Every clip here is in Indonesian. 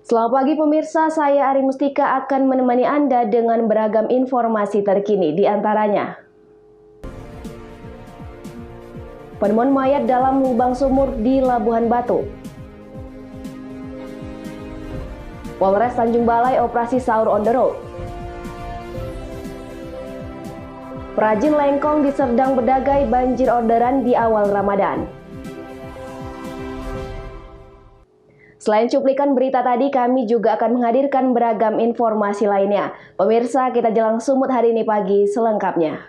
Selamat pagi pemirsa, saya Ari Mustika akan menemani Anda dengan beragam informasi terkini, di antaranya penemuan mayat dalam lubang sumur di Labuhan Batu. Polres Tanjung Balai operasi sahur on the road. Perajin lengkong di Serdang Bedagai banjir orderan di awal Ramadan. Selain cuplikan berita tadi, kami juga akan menghadirkan beragam informasi lainnya. Pemirsa, kita jelang sumut hari ini pagi selengkapnya.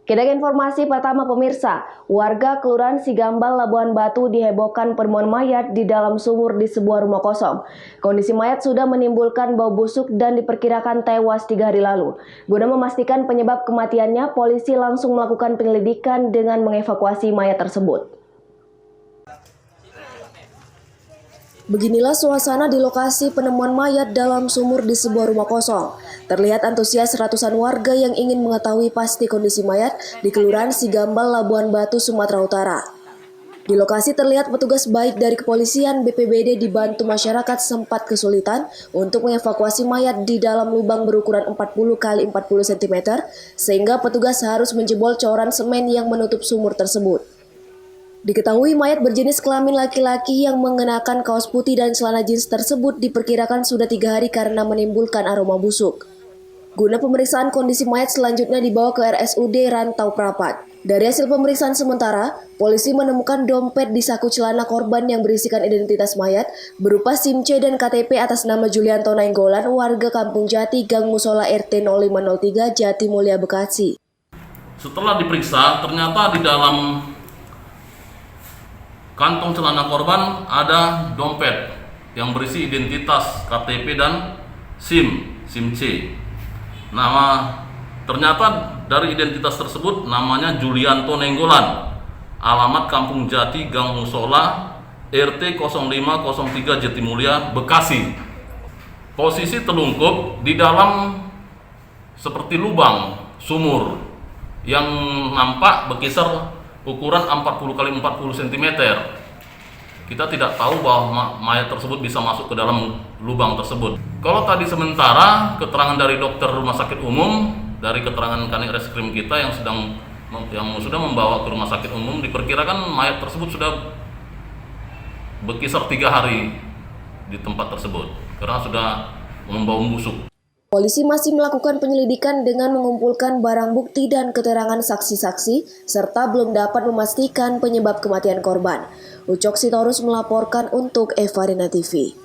Kita ke informasi pertama pemirsa, warga Kelurahan Sigambal, Labuhan Batu dihebohkan penemuan mayat di dalam sumur di sebuah rumah kosong. Kondisi mayat sudah menimbulkan bau busuk dan diperkirakan tewas 3 hari lalu. Guna memastikan penyebab kematiannya, polisi langsung melakukan penyelidikan dengan mengevakuasi mayat tersebut. Beginilah suasana di lokasi penemuan mayat dalam sumur di sebuah rumah kosong. Terlihat antusias ratusan warga yang ingin mengetahui pasti kondisi mayat di Kelurahan Sigambal, Labuhan Batu, Sumatera Utara. Di lokasi terlihat petugas baik dari kepolisian, BPBD dibantu masyarakat sempat kesulitan untuk mengevakuasi mayat di dalam lubang berukuran 40 x 40 cm, sehingga petugas harus menjebol coran semen yang menutup sumur tersebut. Diketahui mayat berjenis kelamin laki-laki yang mengenakan kaos putih dan celana jeans tersebut diperkirakan sudah 3 hari karena menimbulkan aroma busuk. Guna pemeriksaan kondisi mayat selanjutnya dibawa ke RSUD Rantau Prapat. Dari hasil pemeriksaan sementara, polisi menemukan dompet di saku celana korban yang berisikan identitas mayat berupa SIM C dan KTP atas nama Julianto Nainggolan, warga Kampung Jati, Gang Musola RT 0503, Jati Mulia, Bekasi. Setelah diperiksa, ternyata di dalam kantong celana korban ada dompet yang berisi identitas KTP dan SIM C. Ternyata dari identitas tersebut namanya Julianto Nainggolan, alamat Kampung Jati, Gang Musola, RT 0503 Jatimulia, Bekasi. Posisi telungkup di dalam seperti lubang sumur yang nampak berkisar ukuran 40 x 40 cm. Kita tidak tahu bahwa mayat tersebut bisa masuk ke dalam lubang tersebut. Kalau tadi sementara keterangan dari dokter rumah sakit umum, dari keterangan Kanit Reskrim kita yang sudah membawa ke rumah sakit umum, diperkirakan mayat tersebut sudah berkisar 3 hari di tempat tersebut karena sudah membau busuk. Polisi masih melakukan penyelidikan dengan mengumpulkan barang bukti dan keterangan saksi-saksi, serta belum dapat memastikan penyebab kematian korban. Ucok Sitorus melaporkan untuk Evarina TV.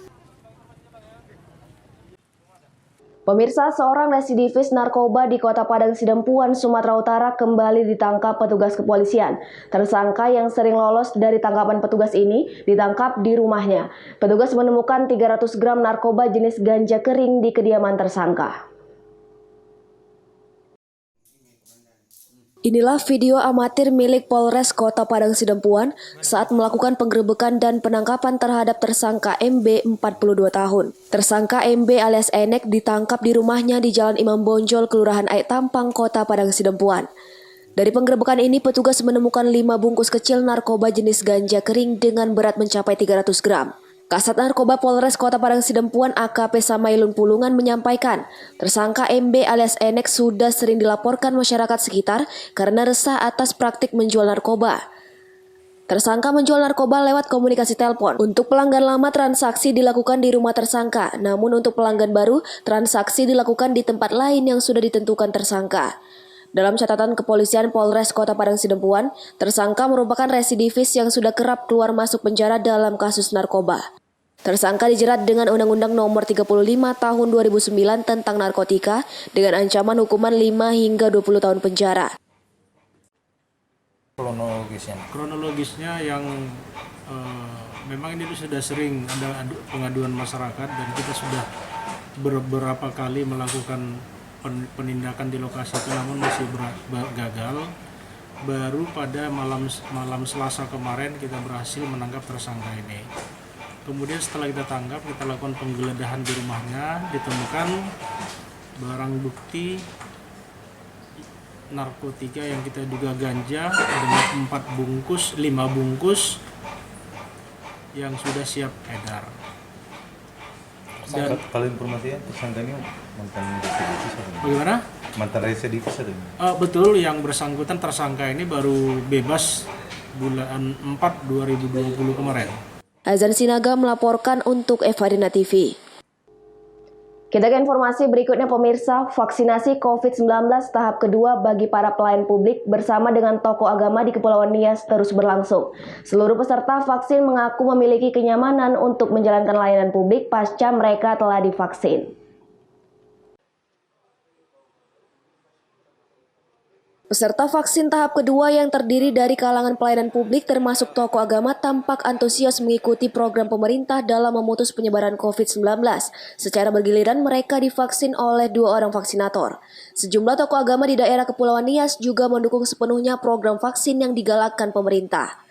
Pemirsa, seorang residivis narkoba di Kota Padang Sidempuan, Sumatera Utara kembali ditangkap petugas kepolisian. Tersangka yang sering lolos dari tangkapan petugas ini ditangkap di rumahnya. Petugas menemukan 300 gram narkoba jenis ganja kering di kediaman tersangka. Inilah video amatir milik Polres Kota Padang Sidempuan saat melakukan penggerebekan dan penangkapan terhadap tersangka MB 42 tahun. Tersangka MB alias Enek ditangkap di rumahnya di Jalan Imam Bonjol, Kelurahan Aik Tampang, Kota Padang Sidempuan. Dari penggerebekan ini, petugas menemukan 5 bungkus kecil narkoba jenis ganja kering dengan berat mencapai 300 gram. Kasat Narkoba Polres Kota Padang Sidempuan AKP Samailun Pulungan menyampaikan, tersangka MB alias Enek sudah sering dilaporkan masyarakat sekitar karena resah atas praktik menjual narkoba. Tersangka menjual narkoba lewat komunikasi telepon. Untuk pelanggan lama, transaksi dilakukan di rumah tersangka, namun untuk pelanggan baru, transaksi dilakukan di tempat lain yang sudah ditentukan tersangka. Dalam catatan kepolisian Polres Kota Padang Sidempuan, tersangka merupakan residivis yang sudah kerap keluar masuk penjara dalam kasus narkoba. Tersangka dijerat dengan Undang-Undang Nomor 35 Tahun 2009 tentang narkotika dengan ancaman hukuman 5 hingga 20 tahun penjara. Kronologisnya yang memang ini sudah sering ada pengaduan masyarakat dan kita sudah beberapa kali melakukan penindakan di lokasi itu, namun masih gagal. Baru pada malam Selasa kemarin kita berhasil menangkap tersangka ini. Kemudian setelah kita tangkap, kita lakukan penggeledahan di rumahnya, ditemukan barang bukti narkotika yang kita duga ganja dengan 5 bungkus yang sudah siap edar. Dan kalau informasinya tersangka ini mantan residivis atau bagaimana? mantan residivis atau Betul, yang bersangkutan tersangka ini baru bebas bulan 4 2020 kemarin. Azan Sinaga melaporkan untuk Evadina TV. Kita ke informasi berikutnya pemirsa, vaksinasi COVID-19 tahap kedua bagi para pelayan publik bersama dengan tokoh agama di Kepulauan Nias terus berlangsung. Seluruh peserta vaksin mengaku memiliki kenyamanan untuk menjalankan layanan publik pasca mereka telah divaksin. Peserta vaksin tahap kedua yang terdiri dari kalangan pelayanan publik termasuk tokoh agama tampak antusias mengikuti program pemerintah dalam memutus penyebaran COVID-19. Secara bergiliran mereka divaksin oleh 2 orang vaksinator. Sejumlah tokoh agama di daerah Kepulauan Nias juga mendukung sepenuhnya program vaksin yang digalakkan pemerintah.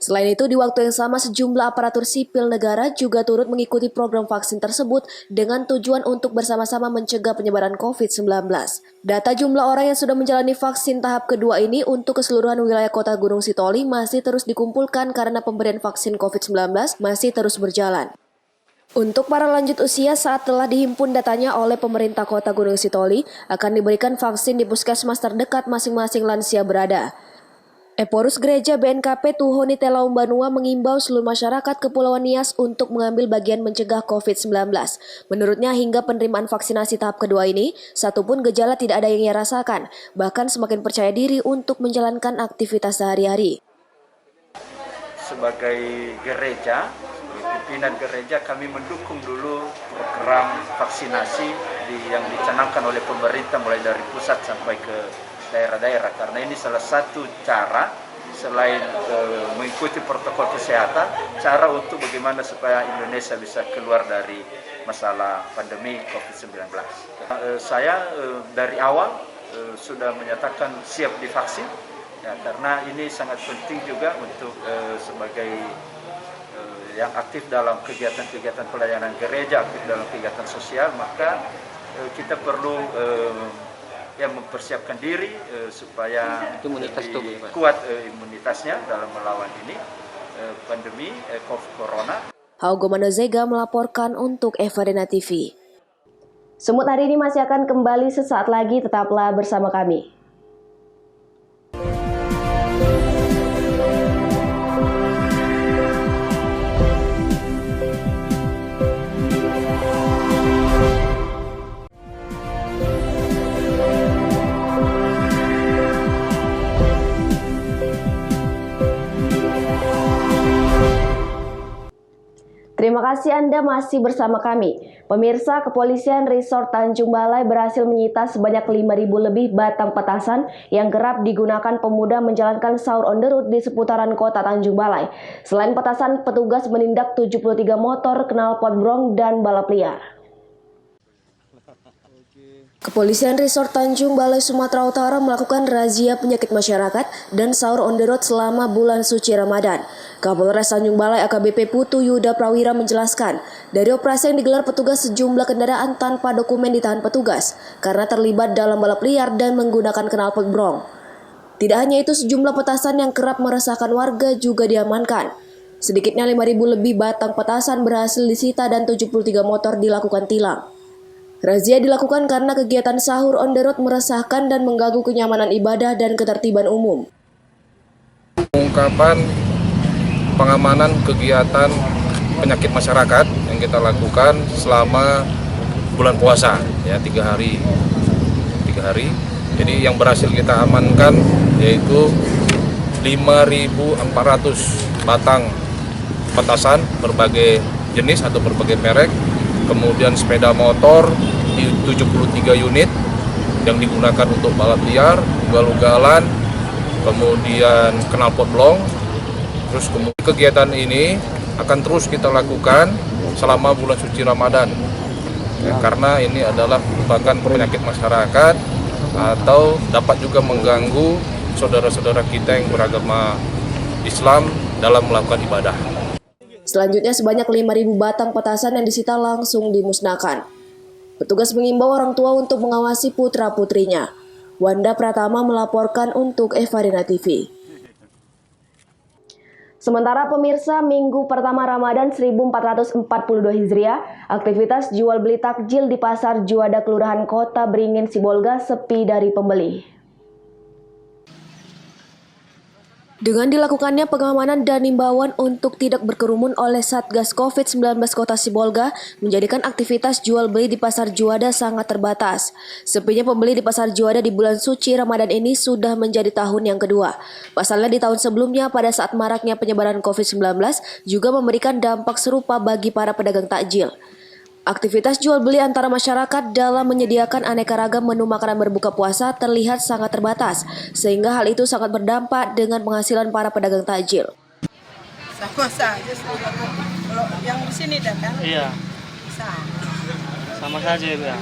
Selain itu, di waktu yang sama sejumlah aparatur sipil negara juga turut mengikuti program vaksin tersebut dengan tujuan untuk bersama-sama mencegah penyebaran COVID-19. Data jumlah orang yang sudah menjalani vaksin tahap kedua ini untuk keseluruhan wilayah kota Gunung Sitoli masih terus dikumpulkan karena pemberian vaksin COVID-19 masih terus berjalan. Untuk para lanjut usia saat telah dihimpun datanya oleh pemerintah kota Gunung Sitoli akan diberikan vaksin di puskesmas terdekat masing-masing lansia berada. Eporus Gereja BNKP Tuhoni Telaum Banua mengimbau seluruh masyarakat Kepulauan Nias untuk mengambil bagian mencegah COVID-19. Menurutnya hingga penerimaan vaksinasi tahap kedua ini, satupun gejala tidak ada yang ia rasakan, bahkan semakin percaya diri untuk menjalankan aktivitas sehari-hari. Sebagai gereja, pimpinan gereja kami mendukung dulu program vaksinasi yang dicanangkan oleh pemerintah mulai dari pusat sampai ke daerah-daerah, karena ini salah satu cara selain mengikuti protokol kesehatan, cara untuk bagaimana supaya Indonesia bisa keluar dari masalah pandemi COVID-19. Saya dari awal sudah menyatakan siap divaksin, ya, karena ini sangat penting juga untuk sebagai yang aktif dalam kegiatan-kegiatan pelayanan gereja, aktif dalam kegiatan sosial, maka kita perlu mempersiapkan diri supaya lebih kuat imunitasnya dalam melawan ini pandemi Corona. Haugo Manozega melaporkan untuk Evadina TV. Semut hari ini masih akan kembali sesaat lagi, tetaplah bersama kami. Terima kasih Anda masih bersama kami. Pemirsa, Kepolisian Resort Tanjung Balai berhasil menyita sebanyak 5.000 lebih batang petasan yang kerap digunakan pemuda menjalankan sahur on the road di seputaran kota Tanjung Balai. Selain petasan, petugas menindak 73 motor, knalpot brong, dan balap liar. Kepolisian Resort Tanjung Balai Sumatera Utara melakukan razia penyakit masyarakat dan sahur on the road selama bulan suci Ramadan. Kapolres Tanjung Balai AKBP Putu Yuda Prawira menjelaskan, dari operasi yang digelar petugas sejumlah kendaraan tanpa dokumen ditahan petugas karena terlibat dalam balap liar dan menggunakan knalpot brong. Tidak hanya itu, sejumlah petasan yang kerap meresahkan warga juga diamankan. Sedikitnya 5.000 lebih batang petasan berhasil disita dan 73 motor dilakukan tilang. Razia dilakukan karena kegiatan sahur on the road meresahkan dan mengganggu kenyamanan ibadah dan ketertiban umum. Pengungkapan pengamanan kegiatan penyakit masyarakat yang kita lakukan selama bulan puasa, ya 3 hari. Jadi yang berhasil kita amankan yaitu 5.400 batang petasan berbagai jenis atau berbagai merek. Kemudian sepeda motor 73 unit yang digunakan untuk balap liar, ugal-ugalan, kemudian knalpot blong. Terus kemudian kegiatan ini akan terus kita lakukan selama bulan suci Ramadan. Ya, karena ini adalah merupakan penyakit masyarakat atau dapat juga mengganggu saudara-saudara kita yang beragama Islam dalam melakukan ibadah. Selanjutnya sebanyak 5.000 batang petasan yang disita langsung dimusnahkan. Petugas mengimbau orang tua untuk mengawasi putra-putrinya. Wanda Pratama melaporkan untuk Evarina TV. Sementara pemirsa, minggu pertama Ramadan 1442 Hijriah, aktivitas jual beli takjil di Pasar Juanda Kelurahan Kota Beringin Sibolga sepi dari pembeli. Dengan dilakukannya pengamanan dan imbauan untuk tidak berkerumun oleh Satgas COVID-19 Kota Sibolga menjadikan aktivitas jual beli di Pasar Juanda sangat terbatas. Sepinya pembeli di Pasar Juanda di bulan suci Ramadan ini sudah menjadi tahun yang kedua. Pasalnya di tahun sebelumnya pada saat maraknya penyebaran COVID-19 juga memberikan dampak serupa bagi para pedagang takjil. Aktivitas jual beli antara masyarakat dalam menyediakan aneka ragam menu makanan berbuka puasa terlihat sangat terbatas, sehingga hal itu sangat berdampak dengan penghasilan para pedagang takjil. Sama saja, kalau yang di sini dah kan? Iya. Sama saja Ibu ya.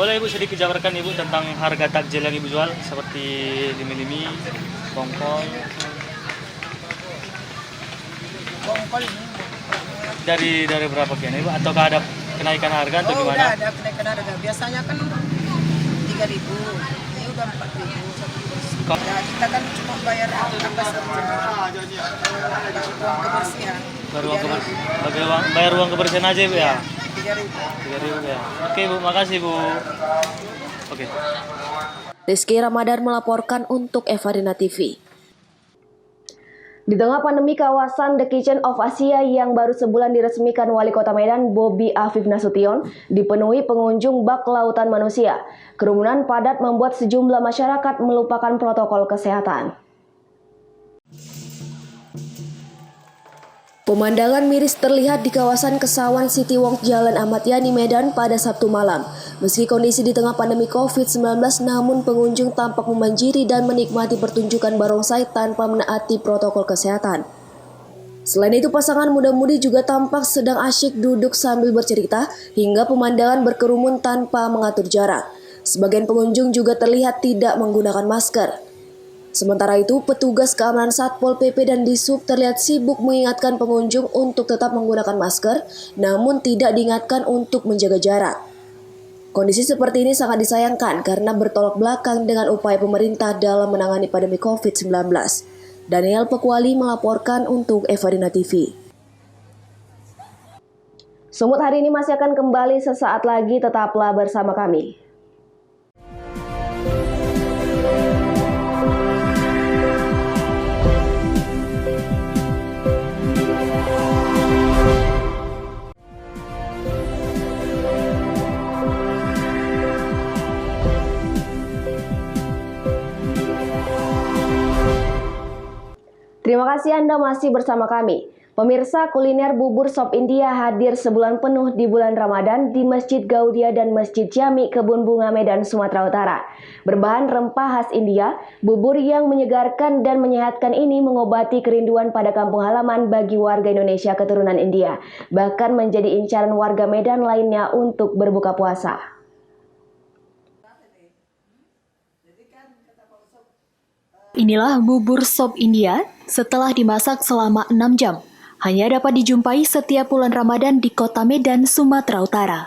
Boleh Ibu sedikit jabarkan Ibu tentang harga takjil yang Ibu jual seperti limi-limi, bongkol. Bongkol ini. Dari berapa kian Ibu? Ataukah ada kenaikan harga atau gimana? Udah ada kenaikan harga. Biasanya kan 3.000, ini udah 4.000. Ya, kita kan cuma bayar apa saja. Uang kebersihan. Bayar uang kebersihan aja Ibu ya? 3.000. 3.000 ya. Oke Bu, makasih Bu. Oke. Rizky Ramadan melaporkan untuk Evarina TV. Di tengah pandemi, kawasan The Kitchen of Asia yang baru sebulan diresmikan Wali Kota Medan Bobi Afif Nasution dipenuhi pengunjung bak lautan manusia. Kerumunan padat membuat sejumlah masyarakat melupakan protokol kesehatan. Pemandangan miris terlihat di kawasan Kesawan City Walk Jalan Ahmad Yani Medan pada Sabtu malam. Meski kondisi di tengah pandemi COVID-19, namun pengunjung tampak memanjiri dan menikmati pertunjukan barongsai tanpa menaati protokol kesehatan. Selain itu, pasangan muda-mudi juga tampak sedang asyik duduk sambil bercerita hingga pemandangan berkerumun tanpa mengatur jarak. Sebagian pengunjung juga terlihat tidak menggunakan masker. Sementara itu, petugas keamanan Satpol PP dan Disub terlihat sibuk mengingatkan pengunjung untuk tetap menggunakan masker, namun tidak diingatkan untuk menjaga jarak. Kondisi seperti ini sangat disayangkan karena bertolak belakang dengan upaya pemerintah dalam menangani pandemi COVID-19. Daniel Pekwali melaporkan untuk Evarina TV. Sumut hari ini masih akan kembali sesaat lagi, tetaplah bersama kami. Terima kasih Anda masih bersama kami. Pemirsa, kuliner bubur sop India hadir sebulan penuh di bulan Ramadan di Masjid Gaudia dan Masjid Jami Kebun Bunga Medan, Sumatera Utara. Berbahan rempah khas India, bubur yang menyegarkan dan menyehatkan ini mengobati kerinduan pada kampung halaman bagi warga Indonesia keturunan India, bahkan menjadi incaran warga Medan lainnya untuk berbuka puasa. Inilah bubur sop India setelah dimasak selama 6 jam. Hanya dapat dijumpai setiap bulan Ramadan di Kota Medan, Sumatera Utara.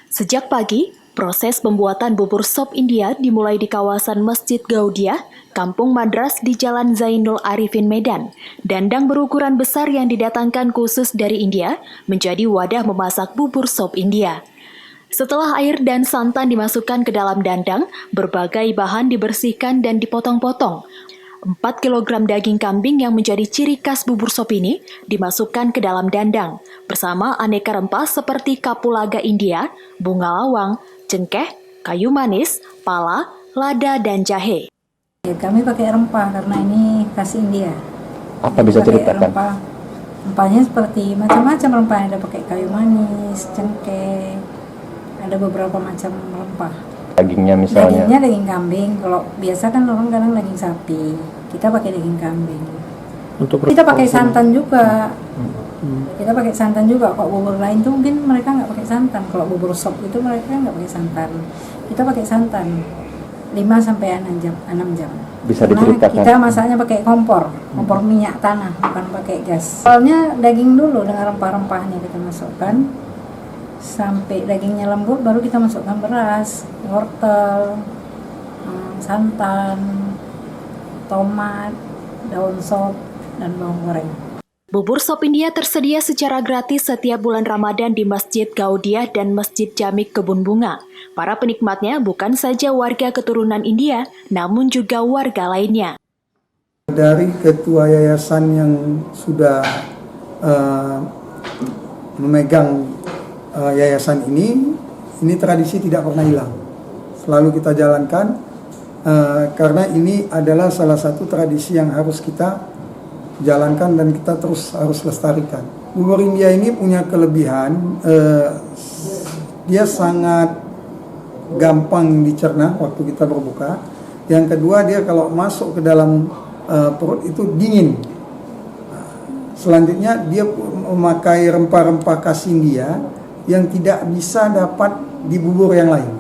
Sejak pagi, proses pembuatan bubur sop India dimulai di kawasan Masjid Gaudia, Kampung Madras di Jalan Zainul Arifin, Medan. Dandang berukuran besar yang didatangkan khusus dari India menjadi wadah memasak bubur sop India. Setelah air dan santan dimasukkan ke dalam dandang, berbagai bahan dibersihkan dan dipotong-potong. 4 kg daging kambing yang menjadi ciri khas bubur sop ini dimasukkan ke dalam dandang bersama aneka rempah seperti kapulaga India, bunga lawang, cengkeh, kayu manis, pala, lada, dan jahe. Kami pakai rempah karena ini khas India. Apa bisa ceritakan? Rempahnya seperti macam-macam rempah, ada pakai kayu manis, cengkeh, ada beberapa macam rempah. Dagingnya misalnya? Dagingnya daging kambing. Kalau biasa kan orang kadang daging sapi, kita pakai daging kambing. Kita pakai santan juga. Kita pakai santan juga. Kalau bubur lain tuh mungkin mereka nggak pakai santan. Kalau bubur sop itu mereka nggak pakai santan. Kita pakai santan 5 sampai 6 jam. Bisa karena diceritakan? Kita masaknya pakai kompor minyak tanah, bukan pakai gas. Awalnya daging dulu dengan rempah-rempahnya kita masukkan. Sampai dagingnya lembut baru kita masukkan beras, wortel, santan, tomat, daun sop, dan bawang goreng. Bubur sop India tersedia secara gratis setiap bulan Ramadan di Masjid Gaudiah dan Masjid Jamik Kebun Bunga. Para penikmatnya bukan saja warga keturunan India, namun juga warga lainnya. Dari ketua yayasan yang sudah memegang yayasan ini tradisi tidak pernah hilang. Selalu kita jalankan karena ini adalah salah satu tradisi yang harus kita jalankan dan kita terus harus lestarikan. Bubur India ini punya kelebihan, dia sangat gampang dicerna waktu kita berbuka. Yang kedua, dia kalau masuk ke dalam perut itu dingin. Selanjutnya dia memakai rempah-rempah khas India yang tidak bisa dapat di bubur yang lain.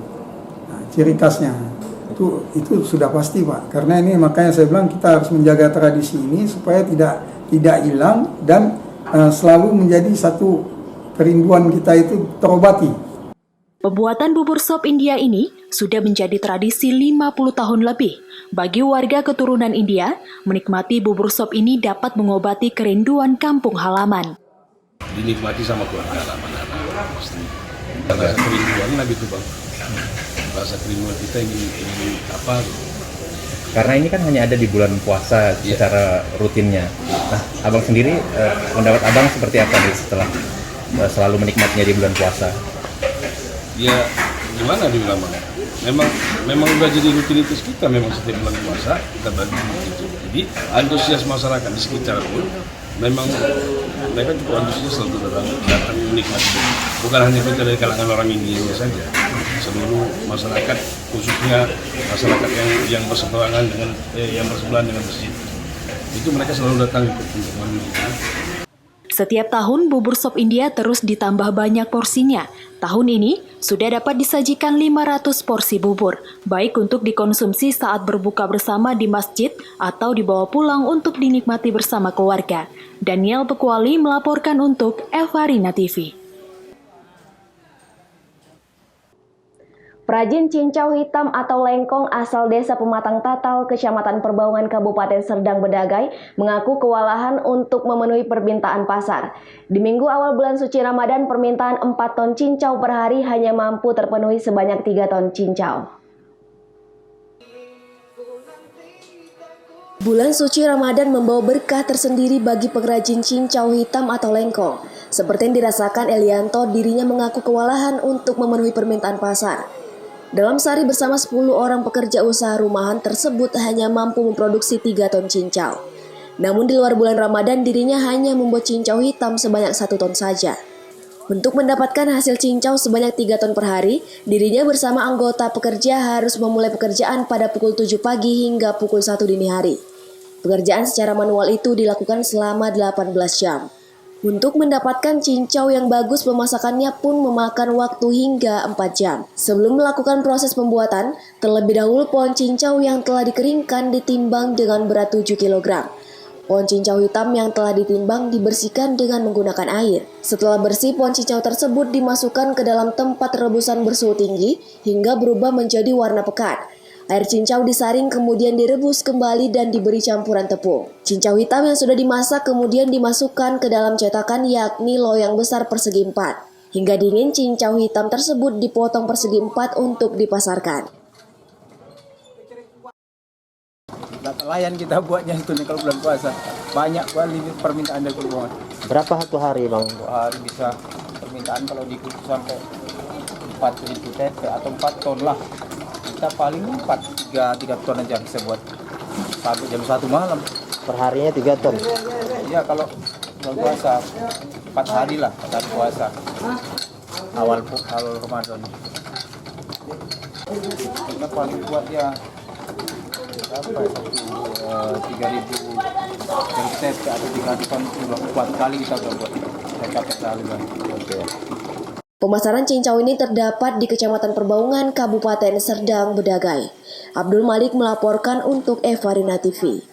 Nah, ciri khasnya itu sudah pasti, Pak. Karena ini makanya saya bilang kita harus menjaga tradisi ini supaya tidak hilang dan selalu menjadi satu kerinduan kita itu terobati. Pembuatan bubur sop India ini sudah menjadi tradisi 50 tahun lebih. Bagi warga keturunan India, menikmati bubur sop ini dapat mengobati kerinduan kampung halaman. Dinikmati sama keluarga anak-anak. Rasa kerinduan lah gitu, Bang. Rasa kerinduan kita ingin apa? Karena ini kan hanya ada di bulan puasa secara rutinnya. Nah, abang sendiri, pendapat abang seperti apa nih setelah selalu menikmatinya di bulan puasa? Ya gimana dibilang, Bang? Memang udah jadi rutinitas kita, memang setiap bulan puasa kita bagi gitu. Jadi antusias masyarakat di sekitar pun memang mereka cukup antusias selalu datang menikmati. Bukan hanya kita dari kalangan orang India saja, seluruh masyarakat, khususnya masyarakat yang berseberangan dengan yang bersebelahan dengan masjid, itu mereka selalu datang untuk menunjukkan. Setiap tahun bubur sop India terus ditambah banyak porsinya. Tahun ini sudah dapat disajikan 500 porsi bubur, baik untuk dikonsumsi saat berbuka bersama di masjid atau dibawa pulang untuk dinikmati bersama keluarga. Daniel Pekuali melaporkan untuk Evarina TV. Perajin cincau hitam atau lengkong asal Desa Pematang Tatal, Kecamatan Perbaungan, Kabupaten Serdang Bedagai, mengaku kewalahan untuk memenuhi permintaan pasar. Di minggu awal bulan suci Ramadan, permintaan 4 ton cincau per hari hanya mampu terpenuhi sebanyak 3 ton cincau. Bulan suci Ramadan membawa berkah tersendiri bagi pengrajin cincau hitam atau lengkong. Seperti yang dirasakan Elianto, dirinya mengaku kewalahan untuk memenuhi permintaan pasar. Dalam sehari bersama 10 orang pekerja usaha rumahan tersebut hanya mampu memproduksi 3 ton cincau. Namun di luar bulan Ramadan dirinya hanya membuat cincau hitam sebanyak 1 ton saja. Untuk mendapatkan hasil cincau sebanyak 3 ton per hari, dirinya bersama anggota pekerja harus memulai pekerjaan pada pukul 7 pagi hingga pukul 1 dini hari. Pekerjaan secara manual itu dilakukan selama 18 jam. Untuk mendapatkan cincau yang bagus, pemasakannya pun memakan waktu hingga 4 jam. Sebelum melakukan proses pembuatan, terlebih dahulu pohon cincau yang telah dikeringkan ditimbang dengan berat 7 kg. Pohon cincau hitam yang telah ditimbang dibersihkan dengan menggunakan air. Setelah bersih, pohon cincau tersebut dimasukkan ke dalam tempat rebusan bersuhu tinggi hingga berubah menjadi warna pekat. Air cincau disaring kemudian direbus kembali dan diberi campuran tepung. Cincau hitam yang sudah dimasak kemudian dimasukkan ke dalam cetakan yakni loyang besar persegi 4. Hingga dingin, cincau hitam tersebut dipotong persegi 4 untuk dipasarkan. Layan kita buatnya itu nih kalau bulan puasa. Banyak kali permintaan dari keluarga. Berapa satu hari, Bang? Hari bisa permintaan kalau diikuti sampai 4.000 TP atau 4 ton lah. Kita paling 3 ton aja bisa buat sampai jam 1 malam. Perharinya 3 ton? Iya, kalau bulan puasa 4 hari lah, 4 hari puasa. Awal Ramadan. Kita paling buat ya berapa ya, 3.000 TP atau 3 ton itu 4 kali kita udah buat. Saya capek sekali kan. Pemasaran cincau ini terdapat di Kecamatan Perbaungan, Kabupaten Serdang Bedagai. Abdul Malik melaporkan untuk Evarina TV.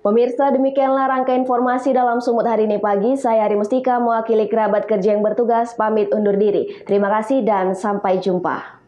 Pemirsa, demikianlah rangkaian informasi dalam Sumut hari ini pagi. Saya Ari Mustika, mewakili kerabat kerja yang bertugas, pamit undur diri. Terima kasih dan sampai jumpa.